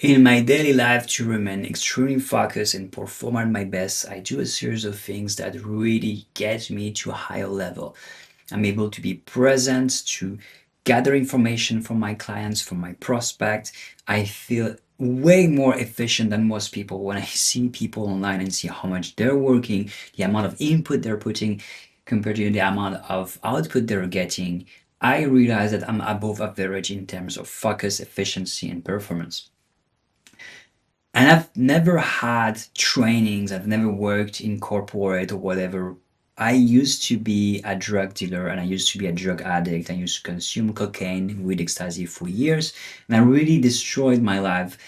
In my daily life, to remain extremely focused and perform at my best, I do a series of things that really get me to a higher level. I'm able to be present, to gather information from my clients, from my prospects. I feel way more efficient than most people when I see people online and see how much they're working, the amount of input they're putting compared to the amount of output they're getting. I realize that I'm above average in terms of focus, efficiency, and performance. And I've never had trainings, I've never worked in corporate or whatever. I used to be a drug dealer and I used to be a drug addict. I used to consume cocaine with ecstasy for years, and I really destroyed my life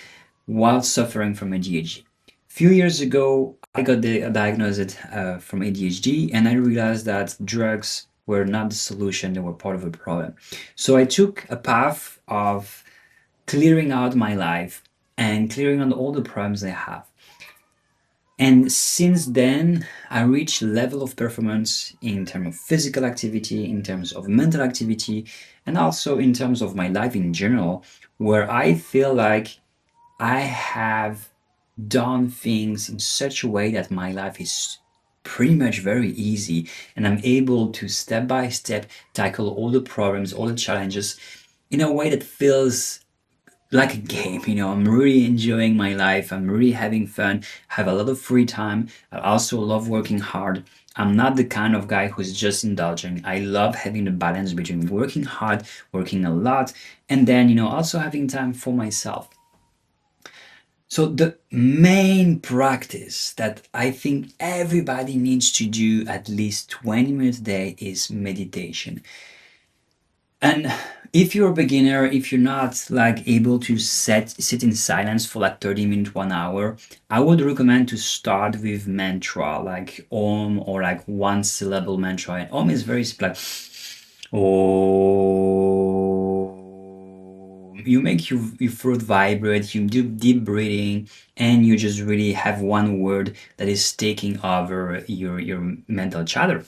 while suffering from ADHD. Few years ago, I got diagnosed from ADHD, and I realized that drugs were not the solution, they were part of a problem. So I took a path of clearing out my life and clearing out all the problems I have. And since then, I reached a level of performance in terms of physical activity, in terms of mental activity, and also in terms of my life in general, where I feel like I have done things in such a way that my life is pretty much very easy, and I'm able to step by step tackle all the problems, all the challenges in a way that feels like a game. I'm really enjoying my life. I'm really having fun, have a lot of free time. I also love working hard. I'm not the kind of guy who's just indulging. I love having the balance between working hard, working a lot, and then also having time for myself. So the main practice that I think everybody needs to do at least 20 minutes a day is meditation. And if you're a beginner, if you're not like able to sit in silence for like 30 minutes, 1 hour, I would recommend to start with mantra like Om or like one syllable mantra. And Om is very simple, like Om. You make your throat vibrate, you do deep breathing, and you just really have one word that is taking over your mental chatter.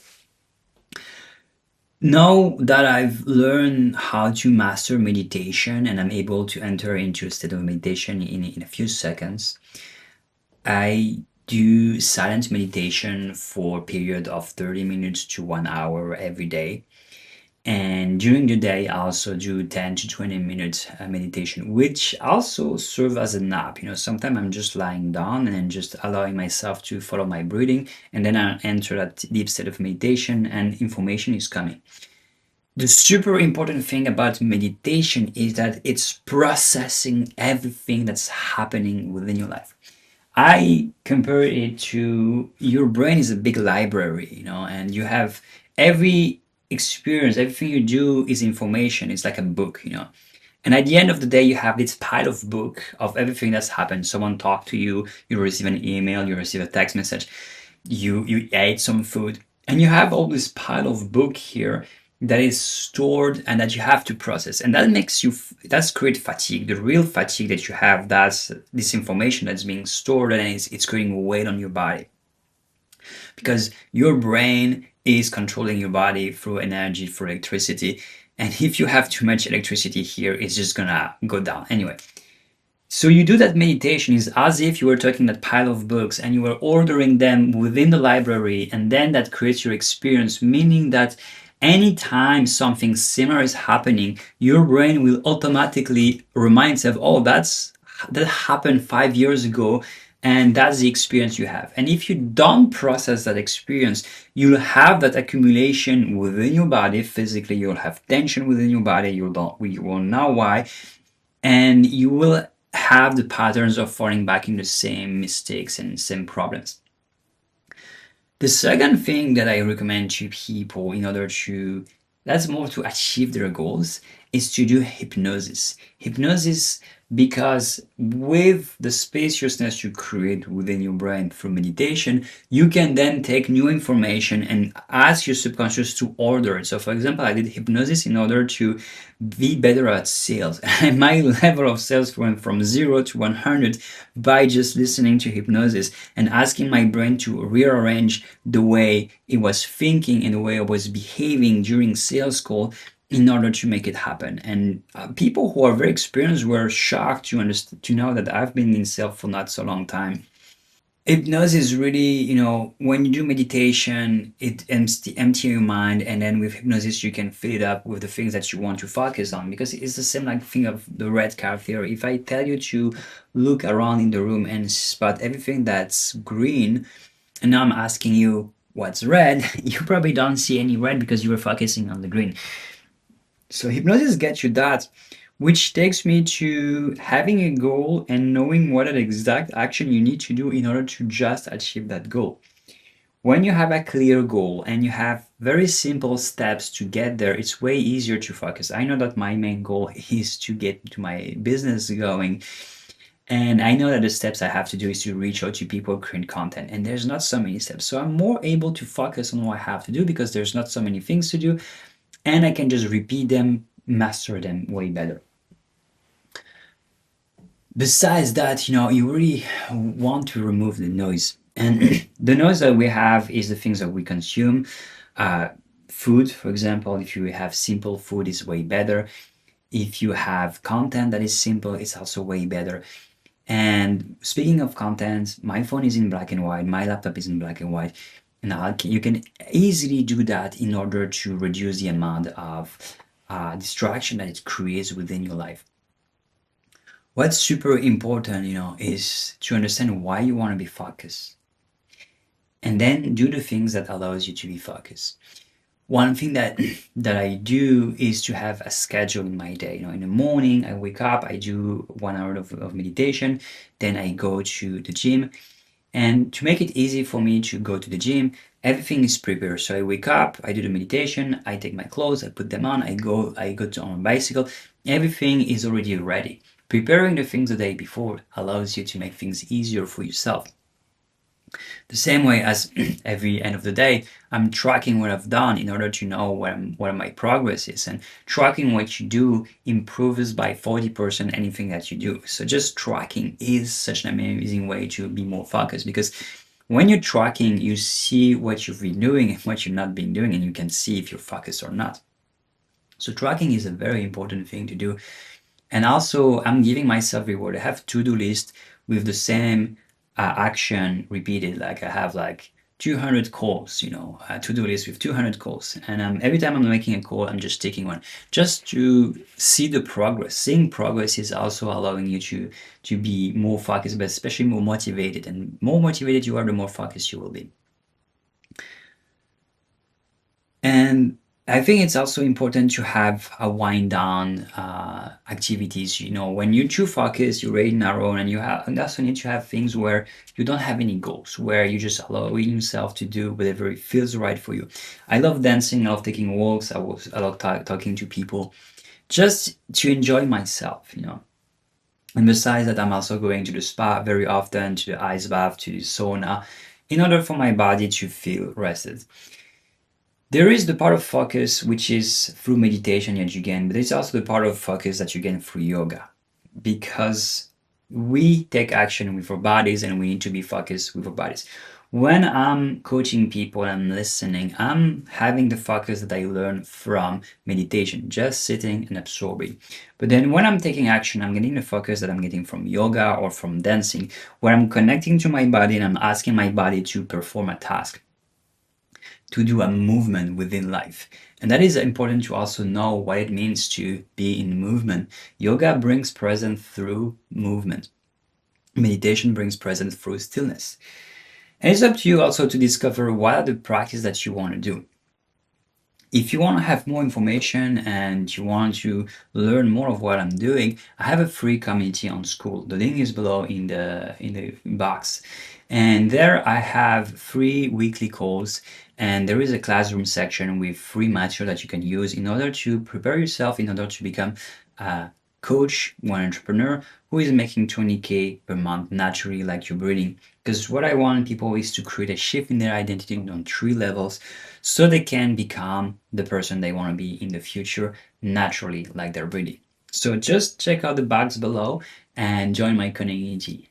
Now that I've learned how to master meditation and I'm able to enter into a state of meditation in a few seconds, I do silent meditation for a period of 30 minutes to 1 hour every day. And during the day, I also do 10 to 20 minutes meditation, which also serve as a nap. Sometimes I'm just lying down and then just allowing myself to follow my breathing, and then I enter that deep state of meditation and information is coming. The super important thing about meditation is that it's processing everything that's happening within your life. I compare it to your brain is a big library, and you have every experience, everything you do is information. It's like a book. And at the end of the day, you have this pile of book of everything that's happened. Someone talked to you, you receive an email, you receive a text message, you ate some food, and you have all this pile of book here that is stored and that you have to process, and that's create fatigue. The real fatigue that you have, that's this information that's being stored, and it's creating weight on your body because your brain is controlling your body through energy, through electricity, and if you have too much electricity here, it's just gonna go down anyway. So you do that meditation is as if you were taking that pile of books and you were ordering them within the library, and then that creates your experience, meaning that anytime something similar is happening, your brain will automatically remind itself, oh, that happened 5 years ago, and that's the experience you have. And if you don't process that experience, you'll have that accumulation within your body. Physically, you'll have tension within your body. You will know why, and you will have the patterns of falling back in the same mistakes and same problems. The second thing that I recommend to people in order to, that's more to achieve their goals, is to do hypnosis. Hypnosis, because with the spaciousness you create within your brain through meditation, you can then take new information and ask your subconscious to order it. So for example, I did hypnosis in order to be better at sales. And my level of sales went from 0 to 100 by just listening to hypnosis and asking my brain to rearrange the way it was thinking and the way it was behaving during sales call. in order to make it happen. And people who are very experienced were shocked to understand, to know that I've been in self for not so long time. Hypnosis really, when you do meditation, it empty your mind, and then with hypnosis, you can fill it up with the things that you want to focus on. Because it's the same like thing of the red car theory. If I tell you to look around in the room and spot everything that's green, and now I'm asking you what's red, you probably don't see any red because you were focusing on the green. So hypnosis gets you that, which takes me to having a goal and knowing what an exact action you need to do in order to just achieve that goal. When you have a clear goal and you have very simple steps to get there, it's way easier to focus. I know that my main goal is to get to my business going. And I know that the steps I have to do is to reach out to people, create content. And there's not so many steps. So I'm more able to focus on what I have to do because there's not so many things to do. And I can just repeat them, master them way better. Besides that, you really want to remove the noise. And the noise that we have is the things that we consume. Food, for example, if you have simple food, is way better. If you have content that is simple, it's also way better. And speaking of content, my phone is in black and white, my laptop is in black and white. Now you can easily do that in order to reduce the amount of distraction that it creates within your life. What's super important, is to understand why you want to be focused, and then do the things that allows you to be focused. One thing that I do is to have a schedule in my day. In the morning, I wake up, I do 1 hour of meditation, then I go to the gym. And to make it easy for me to go to the gym, everything is prepared. So I wake up, I do the meditation, I take my clothes, I put them on, I go on my bicycle. Everything is already ready. Preparing the things the day before allows you to make things easier for yourself. The same way as every end of the day, I'm tracking what I've done in order to know what my progress is. And tracking what you do improves by 40% anything that you do. So just tracking is such an amazing way to be more focused, because when you're tracking, you see what you've been doing and what you've not been doing, and you can see if you're focused or not. So tracking is a very important thing to do. And also, I'm giving myself reward. I have to-do list with the same action repeated. Like I have like 200 calls, a to-do list with 200 calls. And every time I'm making a call, I'm just taking one just to see the progress. Seeing progress is also allowing you to be more focused, but especially more motivated. And more motivated you are, the more focused you will be. And I think it's also important to have a wind down activities. When you're too focused, you're very narrow, and also need to have things where you don't have any goals, where you just allowing yourself to do whatever it feels right for you. I love dancing, I love taking walks, I love talking to people, just to enjoy myself. And besides that, I'm also going to the spa very often, to the ice bath, to the sauna, in order for my body to feel rested. There is the part of focus which is through meditation that you gain, but there's also the part of focus that you gain through yoga, because we take action with our bodies and we need to be focused with our bodies. When I'm coaching people, I'm listening, I'm having the focus that I learned from meditation, just sitting and absorbing. But then when I'm taking action, I'm getting the focus that I'm getting from yoga or from dancing, where I'm connecting to my body and I'm asking my body to perform a task, to do a movement within life. And that is important to also know what it means to be in movement. Yoga brings presence through movement. Meditation brings presence through stillness. And it's up to you also to discover what are the practices that you want to do. If you want to have more information and you want to learn more of what I'm doing, I have a free community on School. The link is below in the box. And there I have free weekly calls, and there is a classroom section with free material that you can use in order to prepare yourself, in order to become a coach or entrepreneur who is making 20K per month naturally, like you're breathing. Because what I want people is to create a shift in their identity on 3 levels, so they can become the person they want to be in the future naturally, like they're breathing. So just check out the box below and join my community.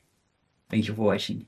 Thank you for watching.